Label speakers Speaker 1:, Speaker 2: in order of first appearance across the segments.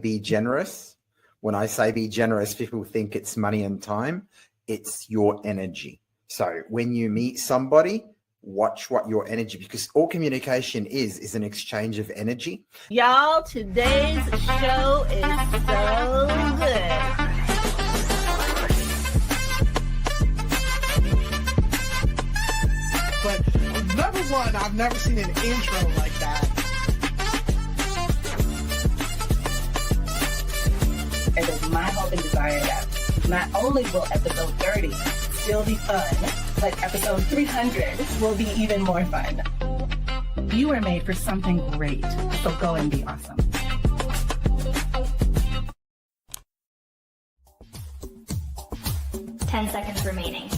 Speaker 1: be generous, when I say be generous, people think it's money and time. It's your energy. So when you meet somebody, watch what your energy, because all communication is an exchange of energy.
Speaker 2: Y'all, today's show is so good.
Speaker 3: But number one, I've never seen an intro like that.
Speaker 4: It is my hope and desire that not only will episode 30 still be fun, but episode 300 will be even more fun. You are made for something great, so go and be awesome.
Speaker 5: Ten seconds remaining.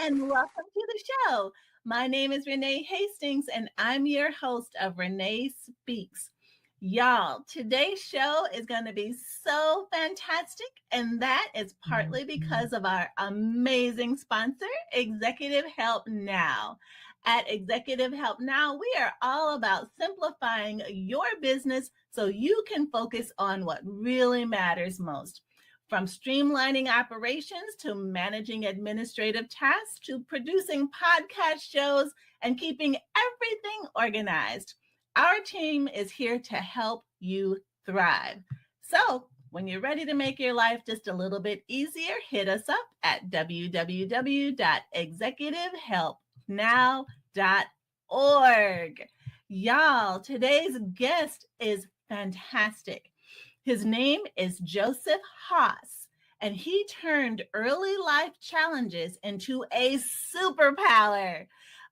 Speaker 2: And welcome to the show. My name is Renee Hastings, and I'm your host of Renee Speaks. Y'all, today's show is going to be so fantastic, and that is partly because of our amazing sponsor, Executive Help Now. At Executive Help Now, we are all about simplifying your business so you can focus on what really matters most. From streamlining operations to managing administrative tasks to producing podcast shows and keeping everything organized, our team is here to help you thrive. So when you're ready to make your life just a little bit easier, hit us up at www.executivehelpnow.org. Y'all, today's guest is fantastic. His name is Joseph Haas, and he turned early life challenges into a superpower.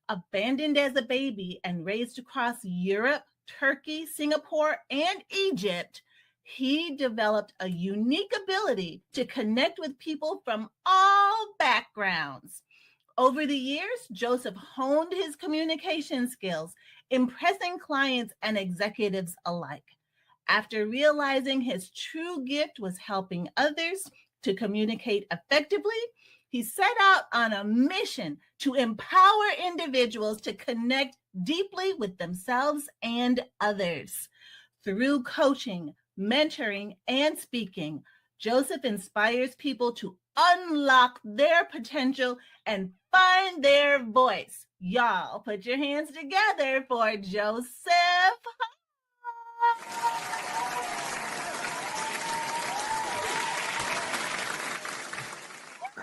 Speaker 2: Abandoned as a baby and raised across Europe, Turkey, Singapore, and Egypt, he developed a unique ability to connect with people from all backgrounds. Over the years, Joseph honed his communication skills, impressing clients and executives alike. After realizing his true gift was helping others to communicate effectively, he set out on a mission to empower individuals to connect deeply with themselves and others. Through coaching, mentoring, and speaking, Joseph inspires people to unlock their potential and find their voice. Y'all, put your hands together for Joseph.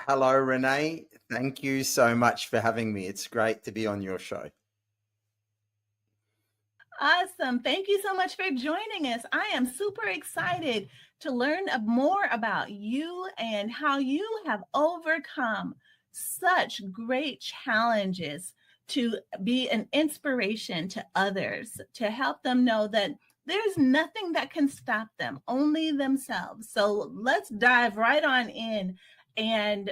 Speaker 1: Hello, Renee. Thank you so much for having me. It's great to be on your show.
Speaker 2: Awesome. Thank you so much for joining us. I am super excited to learn more about you and how you have overcome such great challenges to be an inspiration to others, to help them know that there's nothing that can stop them, only themselves. So let's dive right on in and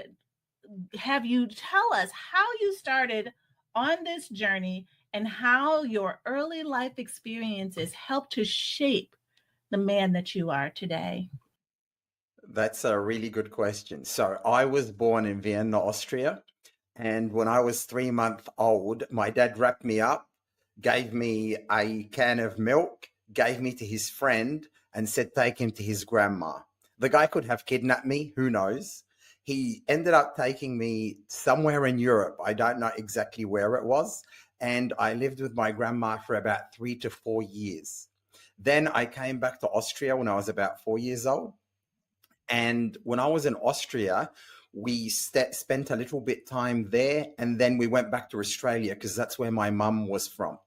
Speaker 2: have you tell us how you started on this journey and how your early life experiences helped to shape the man that you are today.
Speaker 1: That's a really good question. So I was born in Vienna, Austria. And when I was 3 months old, my dad wrapped me up, gave me a can of milk, gave me to his friend and said, take him to his grandma. The guy could have kidnapped me, who knows? He ended up taking me somewhere in Europe. I don't know exactly where it was. And I lived with my grandma for about 3 to 4 years. Then I came back to Austria when I was about 4 years old. And when I was in Austria, we spent a little bit time there. And then we went back to Australia because that's where my mum was from.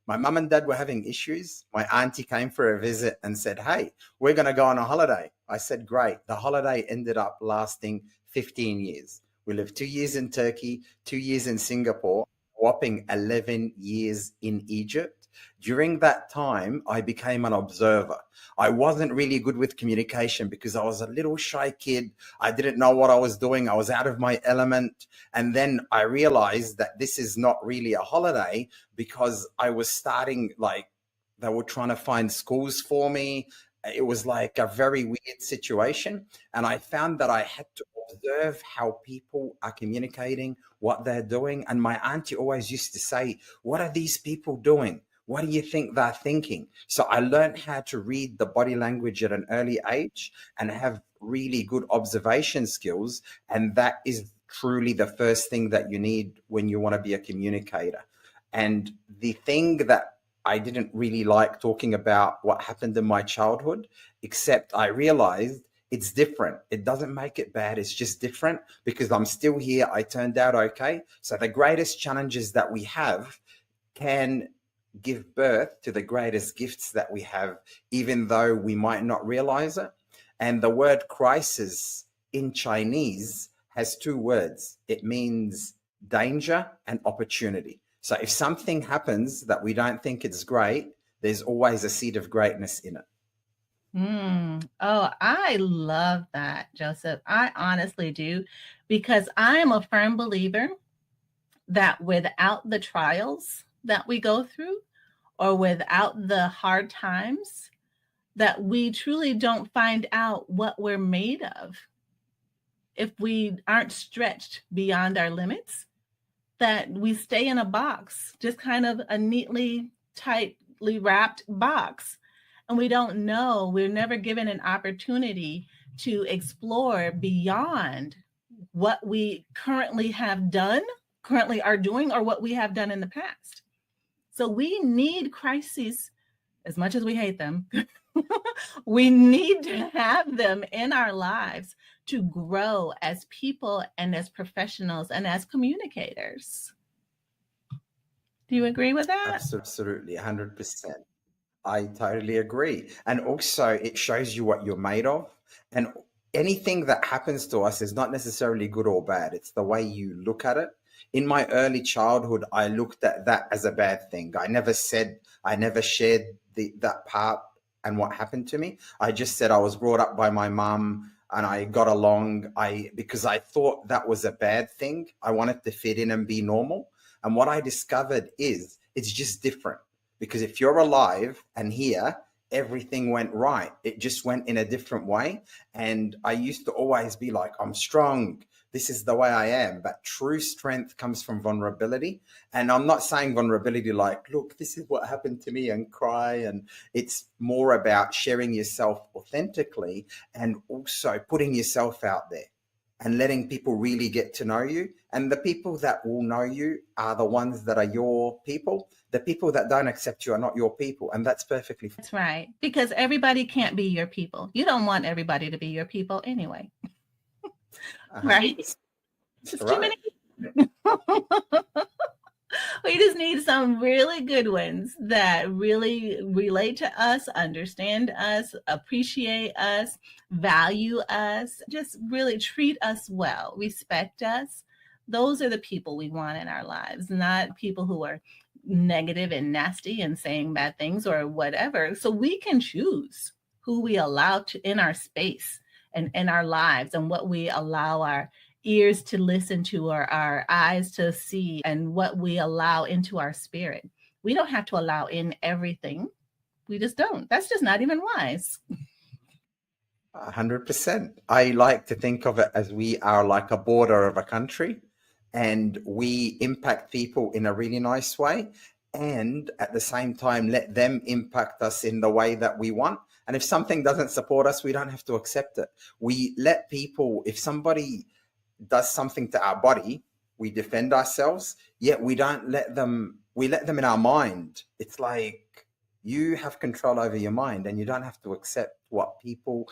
Speaker 1: My mum and dad were having issues. My auntie came for a visit and said, hey, we're going to go on a holiday. I said, great. The holiday ended up lasting 15 years. We lived 2 years in Turkey, 2 years in Singapore, whopping 11 years in Egypt. During that time, I became an observer. I wasn't really good with communication because I was a little shy kid. I didn't know what I was doing. I was out of my element. And then I realized that this is not really a holiday because I was starting like They were trying to find schools for me. It was like a very weird situation. And I found that I had to observe how people are communicating, what they're doing. And my auntie always used to say, what are these people doing? What do you think they're thinking? So I learned how to read the body language at an early age and have really good observation skills. And that is truly the first thing that you need when you want to be a communicator. And the thing that I didn't really like talking about what happened in my childhood, except I realized it's different. It doesn't make it bad. It's just different because I'm still here. I turned out okay. So the greatest challenges that we have can give birth to the greatest gifts that we have, even though we might not realize it. And the word crisis in Chinese has two words. It means danger and opportunity. So if something happens that we don't think it's great, there's always a seed of greatness in it.
Speaker 2: Oh, I love that, Joseph. I honestly do, because I am a firm believer that without the trials that we go through, or without the hard times, that we truly don't find out what we're made of. If we aren't stretched beyond our limits, that we stay in a box, just kind of a neatly, tightly wrapped box. And we don't know, we're never given an opportunity to explore beyond what we currently have done, currently are doing, or what we have done in the past. So we need crises, as much as we hate them. We need to have them in our lives to grow as people and as professionals and as communicators. Do you agree with that?
Speaker 1: Absolutely, 100%. I totally agree. And also, it shows you what you're made of. And anything that happens to us is not necessarily good or bad. It's the way you look at it. In my early childhood, I looked at that as a bad thing. I never shared that part and what happened to me. I just said I was brought up by my mum and I got along because I thought that was a bad thing. I wanted to fit in and be normal. And what I discovered is it's just different. Because if you're alive and here, everything went right. It just went in a different way. And I used to always be like, I'm strong. This is the way I am. But true strength comes from vulnerability. And I'm not saying vulnerability like, look, this is what happened to me and cry. And it's more about sharing yourself authentically and also putting yourself out there and letting people really get to know you. And the people that will know you are the ones that are your people. The people that don't accept you are not your people. And that's perfectly fine.
Speaker 2: That's right. Because everybody can't be your people. You don't want everybody to be your people anyway. Right? It's too many. We just need some really good ones that really relate to us, understand us, appreciate us, value us, just really treat us well, respect us. Those are the people we want in our lives, not people who are negative and nasty and saying bad things or whatever. So we can choose who we allow to in our space and in our lives, and what we allow our ears to listen to or our eyes to see, and what we allow into our spirit. We don't have to allow in everything. We just don't. That's just not even wise.
Speaker 1: 100%. I like to think of it as we are like a border of a country, and we impact people in a really nice way, and at the same time let them impact us in the way that we want. And if something doesn't support us, we don't have to accept it. We let people, if somebody does something to our body, we defend ourselves, yet we don't let them, we let them in our mind. It's like you have control over your mind and you don't have to accept what people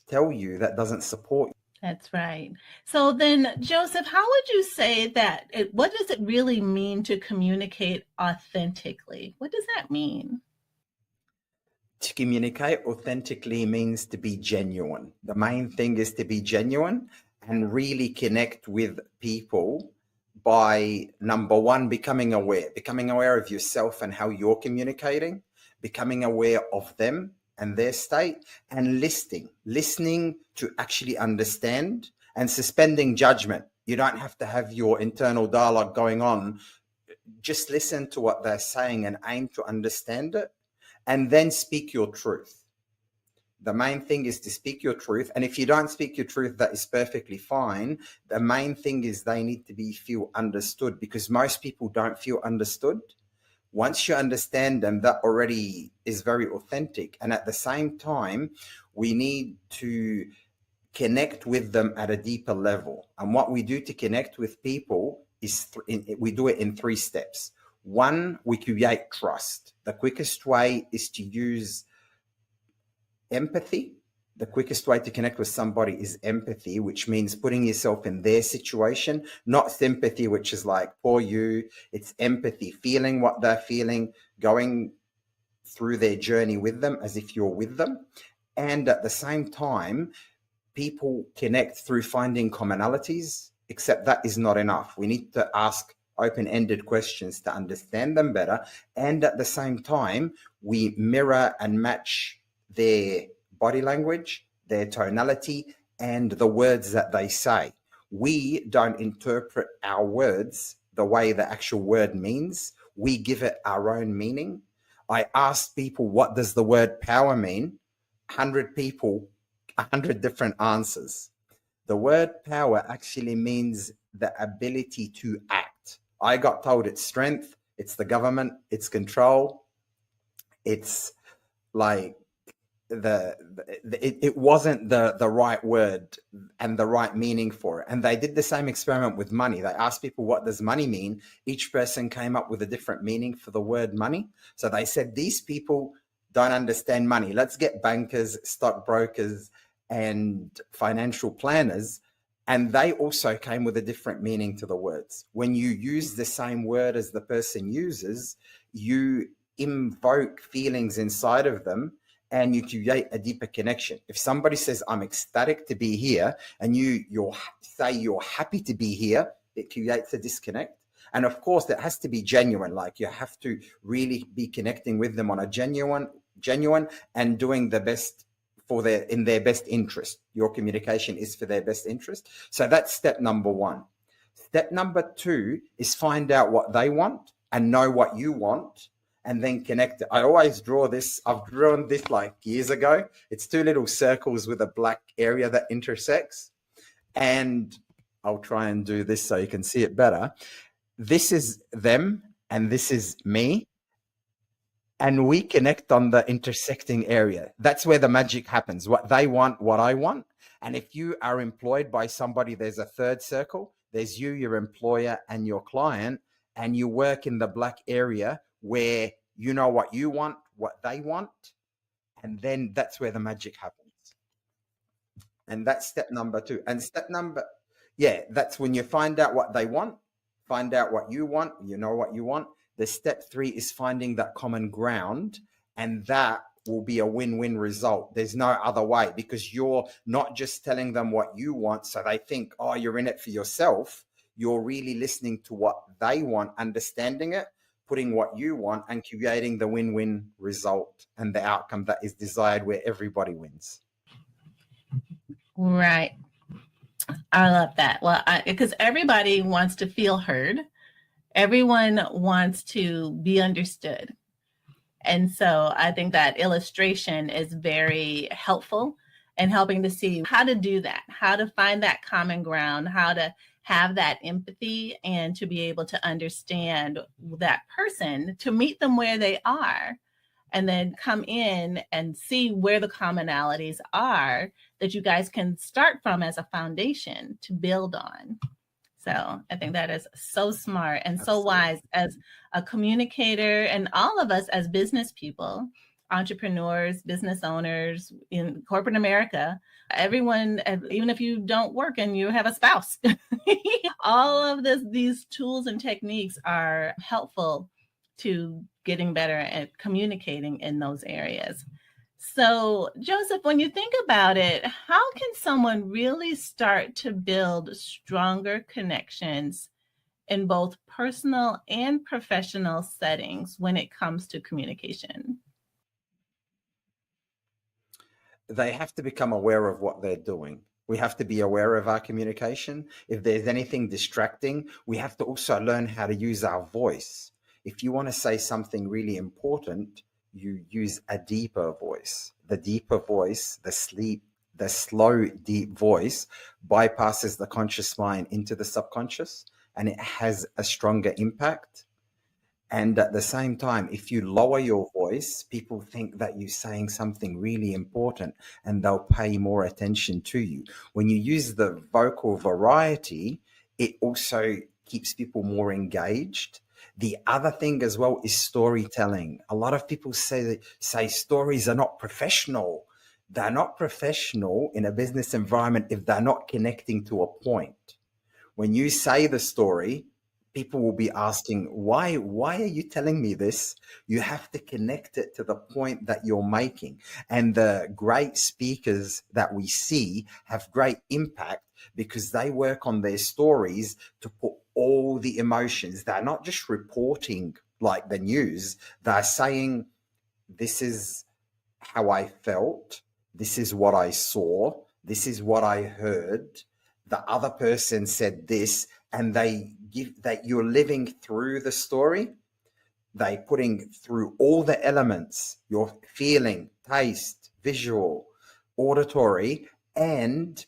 Speaker 1: tell you that doesn't support you.
Speaker 2: That's right. So then, Joseph, how would you say that, what does it really mean to communicate authentically? What does that mean?
Speaker 1: To communicate authentically means to be genuine. The main thing is to be genuine and really connect with people by, number one, becoming aware of yourself and how you're communicating, becoming aware of them and their state, and listening to actually understand, and suspending judgment. You don't have to have your internal dialogue going on. Just listen to what they're saying and aim to understand it. and then speak your truth. The main thing is to speak your truth. And if you don't speak your truth, that is perfectly fine. The main thing is they need to feel understood, because most people don't feel understood. Once you understand them, that already is very authentic. And at the same time, we need to connect with them at a deeper level. And what we do to connect with people is we do it in 3 steps. 1, we create trust. The quickest way is to use empathy. The quickest way to connect with somebody is empathy, which means putting yourself in their situation, not sympathy, which is like, poor you. It's empathy, feeling what they're feeling, going through their journey with them as if you're with them. And at the same time, people connect through finding commonalities, except that is not enough. We need to ask open-ended questions to understand them better. And at the same time, we mirror and match their body language, their tonality, and the words that they say. We don't interpret our words the way the actual word means. We give it our own meaning. I asked people, what does the word power mean? 100 people, 100 different answers. The word power actually means the ability to act. I got told it's strength, it's the government, it's control. It's like it wasn't the right word and the right meaning for it. And they did the same experiment with money. They asked people, what does money mean? Each person came up with a different meaning for the word money. So they said, these people don't understand money. Let's get bankers, stockbrokers, and financial planners. And they also came with a different meaning to the words. When you use the same word as the person uses, you invoke feelings inside of them, and you create a deeper connection. If somebody says, I'm ecstatic to be here, and you say you're happy to be here, it creates a disconnect. And of course, it has to be genuine. Like, you have to really be connecting with them on a genuine and doing the best in their best interest. Your communication is for their best interest. So that's step number 1. Step number 2 is find out what they want and know what you want, and then connect it. I always draw this. I've drawn this like years ago. It's 2 little circles with a black area that intersects. And I'll try and do this so you can see it better. This is them and this is me. And we connect on the intersecting area. That's where the magic happens. What they want, what I want. And if you are employed by somebody, there's a 3rd circle. There's you, your employer, and your client. And you work in the black area where you know what you want, what they want, and then that's where the magic happens. And that's step number 2. And that's when you find out what they want, find out what you want, you know what you want. The step 3 is finding that common ground, and that will be a win-win result. There's no other way, because you're not just telling them what you want so they think, oh, you're in it for yourself. You're really listening to what they want, understanding it, putting what you want, and creating the win-win result and the outcome that is desired, where everybody wins.
Speaker 2: Right. I love that. Well, because everybody wants to feel heard. Everyone wants to be understood. And so I think that illustration is very helpful in helping to see how to do that, how to find that common ground, how to have that empathy, and to be able to understand that person, to meet them where they are, and then come in and see where the commonalities are that you guys can start from as a foundation to build on. So I think that is so smart and so wise as a communicator, and all of us as business people, entrepreneurs, business owners in corporate America, everyone, even if you don't work and you have a spouse, all of these tools and techniques are helpful to getting better at communicating in those areas. So, Joseph, when you think about it, how can someone really start to build stronger connections in both personal and professional settings when it comes to communication?
Speaker 1: They have to become aware of what they're doing. We have to be aware of our communication. If there's anything distracting, we have to also learn how to use our voice. If you want to say something really important, you use a deeper voice. The deeper voice, the slow, deep voice bypasses the conscious mind into the subconscious, and it has a stronger impact. And at the same time, if you lower your voice, people think that you're saying something really important and they'll pay more attention to you. When you use the vocal variety, it also keeps people more engaged. The other thing as well is storytelling. A lot of people say stories are not professional. They're not professional in a business environment if they're not connecting to a point. When you say the story, people will be asking, why are you telling me this? You have to connect it to the point that you're making. And the great speakers that we see have great impact because they work on their stories to put all the emotions. They're not just reporting like the news. They're saying, this is how I felt. This is what I saw. This is what I heard. The other person said this, and they give that you're living through the story. They putting through all the elements, your feeling, taste, visual, auditory, and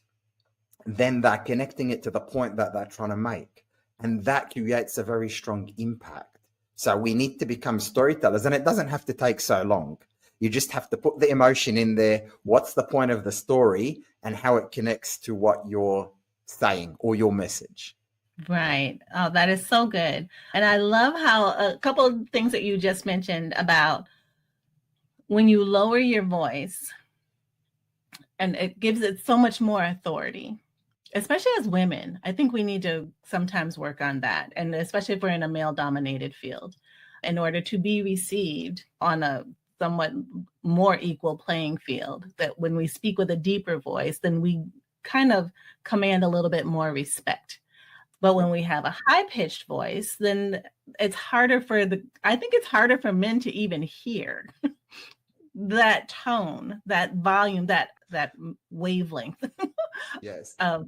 Speaker 1: then they're connecting it to the point that they're trying to make. And that creates a very strong impact. So we need to become storytellers, and it doesn't have to take so long. You just have to put the emotion in there. What's the point of the story and how it connects to what you're saying or your message.
Speaker 2: Right. Oh, that is so good. And I love how a couple of things that you just mentioned about when you lower your voice, and it gives it so much more authority, especially as women. I think we need to sometimes work on that. And especially if we're in a male dominated field, in order to be received on a somewhat more equal playing field, that when we speak with a deeper voice, then we kind of command a little bit more respect. But when we have a high-pitched voice, then it's harder I think it's harder for men to even hear that tone, that volume, that wavelength
Speaker 1: Yes.
Speaker 2: of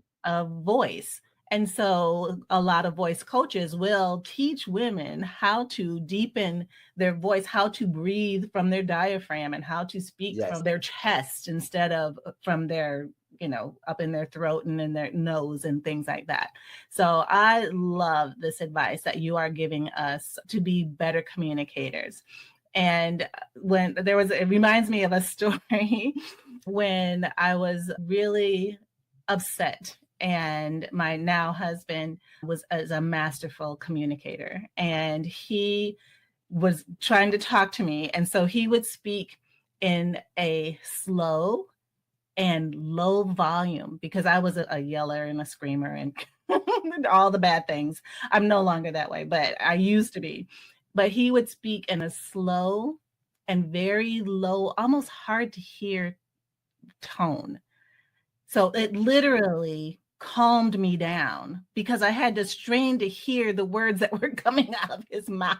Speaker 2: voice. And so a lot of voice coaches will teach women how to deepen their voice, how to breathe from their diaphragm, and how to speak
Speaker 1: Yes.
Speaker 2: from their chest instead of from their, up in their throat and in their nose and things like that. So I love this advice that you are giving us to be better communicators. And it reminds me of a story when I was really upset, and my now husband was a masterful communicator, and he was trying to talk to me. And so he would speak in a slow and low volume because I was a yeller and a screamer and all the bad things. I'm no longer that way, but I used to be. But he would speak in a slow and very low, almost hard to hear tone. So it literally calmed me down because I had to strain to hear the words that were coming out of his mouth.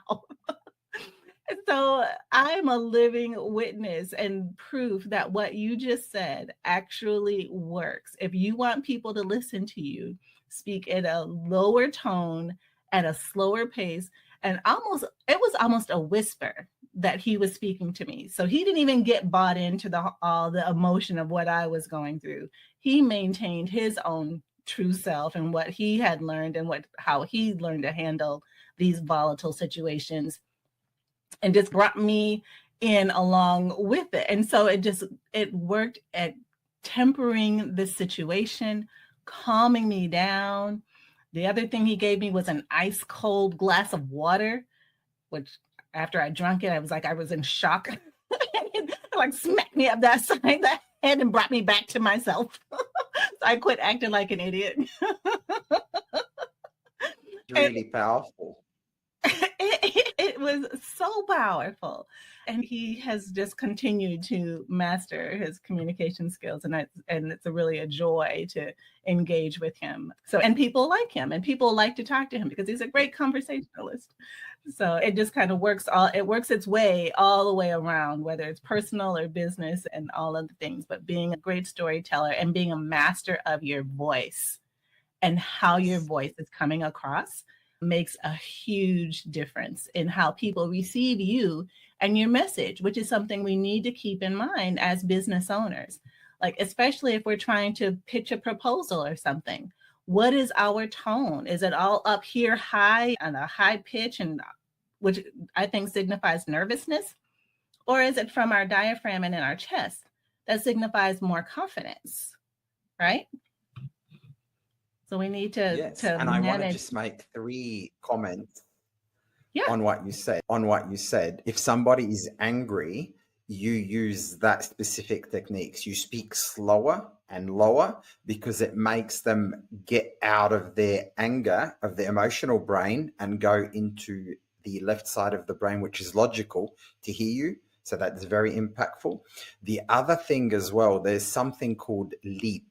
Speaker 2: So I'm a living witness and proof that what you just said actually works. If you want people to listen to you, speak at a lower tone, at a slower pace, and it was almost a whisper that he was speaking to me. So he didn't even get bought into all the emotion of what I was going through. He maintained his own true self and what he had learned and how he learned to handle these volatile situations, and just brought me in along with it. And so it worked at tempering the situation, calming me down. The other thing he gave me was an ice cold glass of water, which after I drank it, I was in shock. Like smacked me up that side of the head and brought me back to myself. So I quit acting like an idiot.
Speaker 1: Really powerful.
Speaker 2: It was so powerful, and he has just continued to master his communication skills, and it's really a joy to engage with him. So, and people like him, and people like to talk to him because he's a great conversationalist. So it just kind of works its way all the way around, whether it's personal or business and all of the things. But being a great storyteller and being a master of your voice and how your voice is coming across makes a huge difference in how people receive you and your message, which is something we need to keep in mind as business owners. Like, especially if we're trying to pitch a proposal or something. What is our tone? Is it all up here high on a high pitch, and which I think signifies nervousness? Or is it from our diaphragm and in our chest that signifies more confidence, right? So we need to
Speaker 1: Yes, and I want to
Speaker 2: manage.
Speaker 1: just make 3 comments
Speaker 2: Yeah,
Speaker 1: on what you said. On what you said, if somebody is angry, you use that specific techniques. You speak slower and lower because it makes them get out of their anger, of the emotional brain, and go into the left side of the brain, which is logical, to hear you. So that's very impactful. The other thing as well, there's something called leap,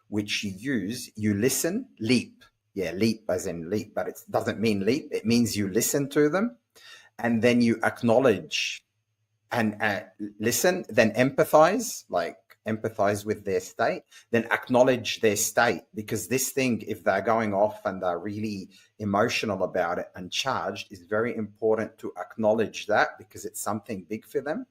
Speaker 1: which you use. You listen, leap. Yeah, leap as in leap, but it doesn't mean leap. It means you listen to them, and then you acknowledge and listen, then empathize, like empathize with their state, then acknowledge their state. Because this thing, if they're going off and they're really emotional about it and charged, is very important to acknowledge that, because it's something big for them.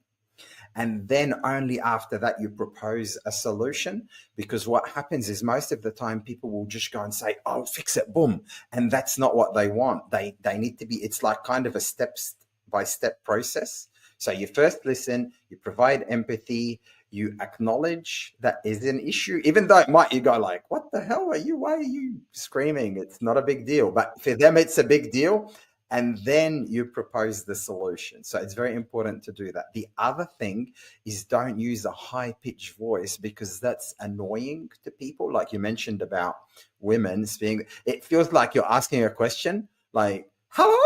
Speaker 1: And then only after that you propose a solution, because what happens is most of the time people will just go and say, oh, fix it, boom. And that's not what they want. They need to be, it's like kind of a step-by-step process. So you first listen, you provide empathy, you acknowledge that is an issue, even though it might, you go like, what the hell are you, why are you screaming? It's not a big deal, but for them, it's a big deal. And then you propose the solution. So it's very important to do that. The other thing is, don't use a high-pitched voice, because that's annoying to people. Like you mentioned about women speaking, it feels like you're asking a question, like, hello,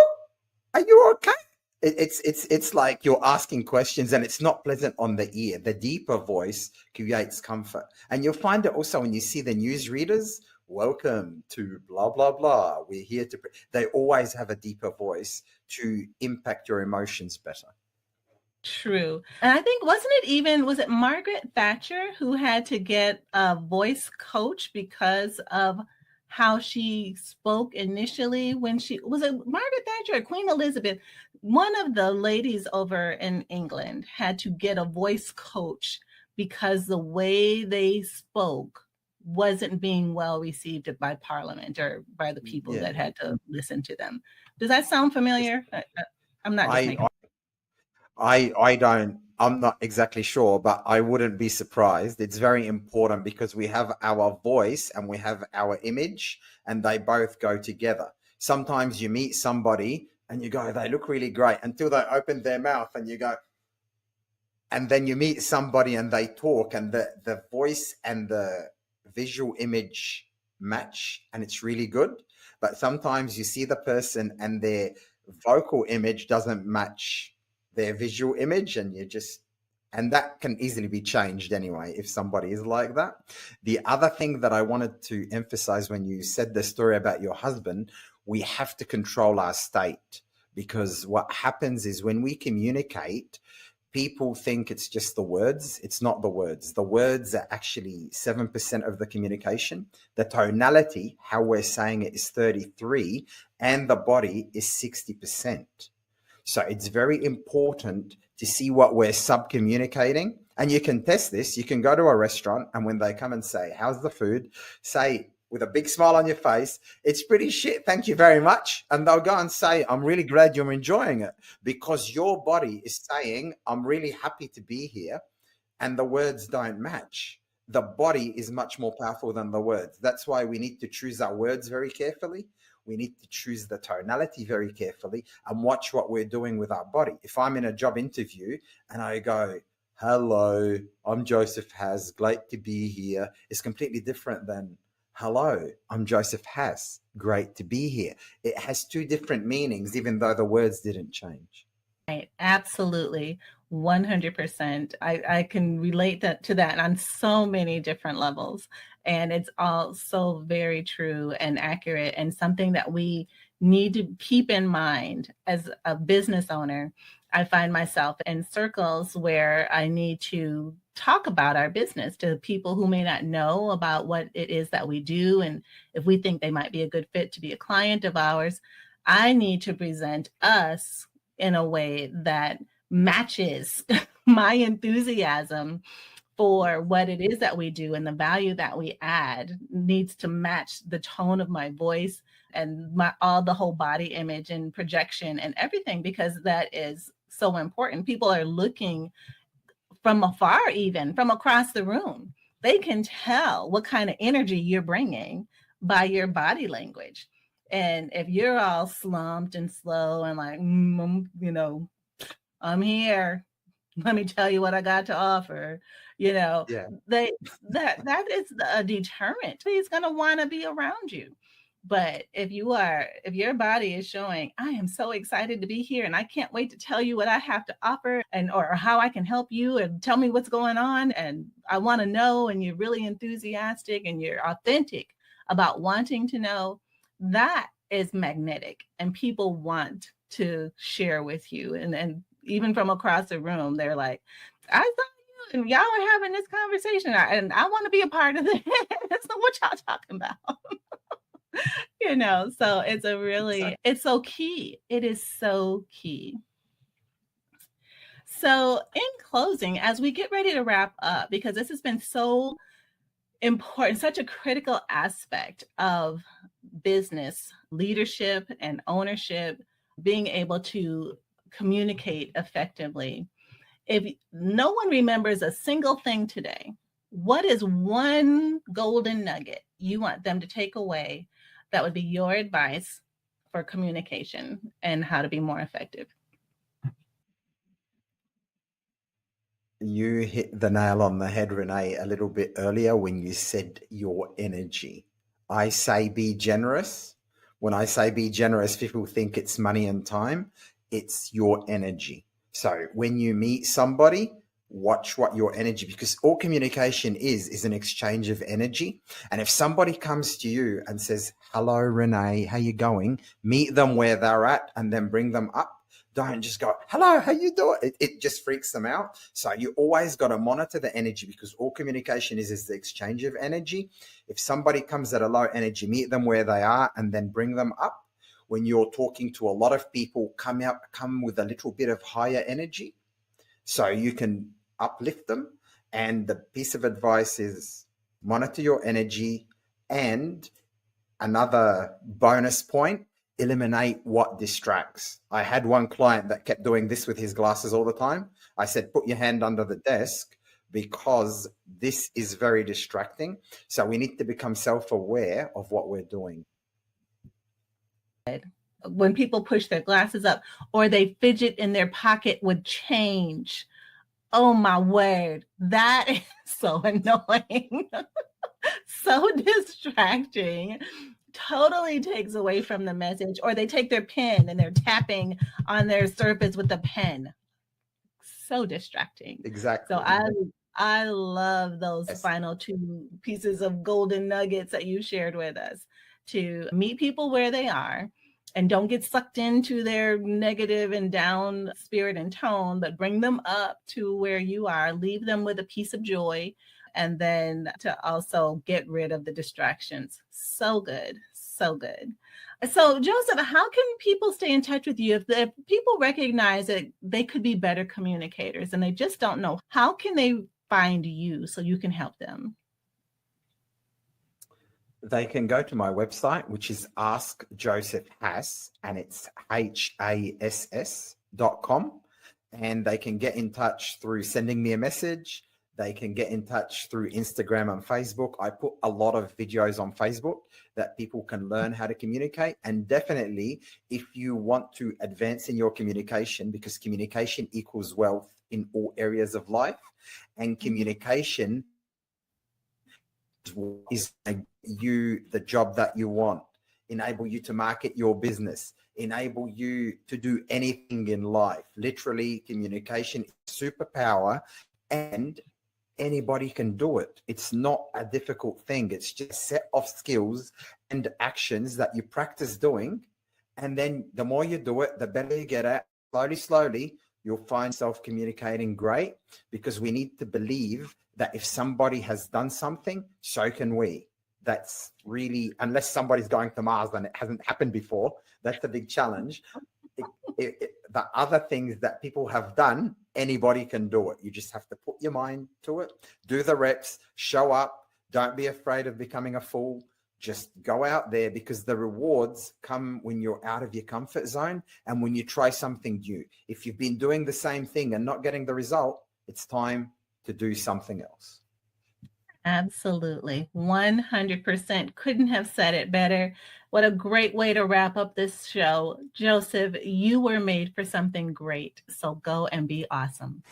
Speaker 1: are you okay? It's like you're asking questions, and it's not pleasant on the ear. The deeper voice creates comfort. And you'll find it also when you see the newsreaders, welcome to blah, blah, blah. We're here to, they always have a deeper voice to impact your emotions better.
Speaker 2: true. And I think, was it Margaret Thatcher who had to get a voice coach because of how she spoke initially? When she, was it Margaret Thatcher or Queen Elizabeth? One of the ladies over in England had to get a voice coach because the way they spoke wasn't being well received by Parliament or by the people that had to listen to them. Does that sound familiar? I'm not just making.
Speaker 1: I'm not exactly sure, but I wouldn't be surprised. It's very important, because we have our voice and we have our image, and they both go together. Sometimes you meet somebody and you go, they look really great, until they open their mouth, and you go, and then you meet somebody and they talk, and the voice and the visual image match, and it's really good. But sometimes you see the person and their vocal image doesn't match their visual image, and that can easily be changed anyway if somebody is like that. The other thing that I wanted to emphasize when you said the story about your husband, we have to control our state, because what happens is when we communicate, people think it's just the words. It's not the words. The words are actually 7% of the communication. The tonality, how we're saying it, is 33%, and the body is 60%. So it's very important to see what we're sub-communicating. And you can test this. You can go to a restaurant, and when they come and say, how's the food? Say, with a big smile on your face, it's pretty shit, thank you very much. And they'll go and say, I'm really glad you're enjoying it, because your body is saying, I'm really happy to be here. And the words don't match. The body is much more powerful than the words. That's why we need to choose our words very carefully. We need to choose the tonality very carefully and watch what we're doing with our body. If I'm in a job interview and I go, hello, I'm Joseph Has, great to be here, it's completely different than, hello, I'm Joseph Has, great to be here. It has two different meanings, even though the words didn't change.
Speaker 2: Right, absolutely, 100%. I can relate to that on so many different levels. And it's all so very true and accurate, and something that we need to keep in mind as a business owner, I find myself in circles where I need to talk about our business to people who may not know about what it is that we do. And if we think they might be a good fit to be a client of ours, I need to present us in a way that matches my enthusiasm for what it is that we do, and the value that we add needs to match the tone of my voice and all the whole body image and projection and everything, because that is so important. People are looking from afar, even from across the room. They can tell what kind of energy you're bringing by your body language. And if you're all slumped and slow and like, I'm here, let me tell you what I got to offer,
Speaker 1: Yeah.
Speaker 2: that is a deterrent. He's going to want to be around you. But if your body is showing, I am so excited to be here and I can't wait to tell you what I have to offer or how I can help you, and tell me what's going on, and I want to know, and you're really enthusiastic and you're authentic about wanting to know, that is magnetic, and people want to share with you. And even from across the room, they're like, I saw you and y'all are having this conversation and I want to be a part of this. What y'all talking about? So it's so key. It is so key. So in closing, as we get ready to wrap up, because this has been so important, such a critical aspect of business leadership and ownership, being able to communicate effectively. If no one remembers a single thing today, what is one golden nugget you want them to take away that would be your advice for communication and how to be more effective?
Speaker 1: You hit the nail on the head, Renee, a little bit earlier when you said your energy. I say be generous. When I say be generous, people think it's money and time. It's your energy. So when you meet somebody, watch what your energy, because all communication is an exchange of energy. And if somebody comes to you and says, hello, Renee, how you going? Meet them where they're at and then bring them up. Don't just go, hello, how you doing? It just freaks them out. So you always got to monitor the energy, because all communication is the exchange of energy. If somebody comes at a low energy, meet them where they are and then bring them up. When you're talking to a lot of people, come with a little bit of higher energy so you can uplift them. And the piece of advice is monitor your energy. And another bonus point, eliminate what distracts. I had one client that kept doing this with his glasses all the time. I said, put your hand under the desk, because this is very distracting. So we need to become self-aware of what we're doing.
Speaker 2: When people push their glasses up or they fidget in their pocket with change, oh my word, that is so annoying. So distracting. Totally takes away from the message. Or they take their pen and they're tapping on their surface with the pen. So distracting.
Speaker 1: Exactly.
Speaker 2: So I love those final two pieces of golden nuggets that you shared with us, to meet people where they are and don't get sucked into their negative and down spirit and tone, but bring them up to where you are, leave them with a piece of joy, and then to also get rid of the distractions. So good. So good. So Joseph, how can people stay in touch with you if people recognize that they could be better communicators and they just don't know? How can they find you so you can help them?
Speaker 1: They can go to my website, which is Ask Joseph Hass, and it's HASS.com. And they can get in touch through sending me a message. They can get in touch through Instagram and Facebook. I put a lot of videos on Facebook that people can learn how to communicate. And definitely, if you want to advance in your communication, because communication equals wealth in all areas of life, and communication is you the job that you want, enable you to market your business, enable you to do anything in life. Literally, communication is a superpower, and anybody can do it. It's not a difficult thing. It's just a set of skills and actions that you practice doing. And then the more you do it, the better you get at. Slowly, you'll find yourself communicating great, because we need to believe that if somebody has done something, so can we. That's really, unless somebody's going to Mars and it hasn't happened before, that's a big challenge. The other things that people have done, anybody can do it. You just have to put your mind to it, do the reps, show up. Don't be afraid of becoming a fool. Just go out there, because the rewards come when you're out of your comfort zone and when you try something new. If you've been doing the same thing and not getting the result, it's time to do something else.
Speaker 2: Absolutely. 100%. Couldn't have said it better. What a great way to wrap up this show. Joseph, you were made for something great. So go and be awesome.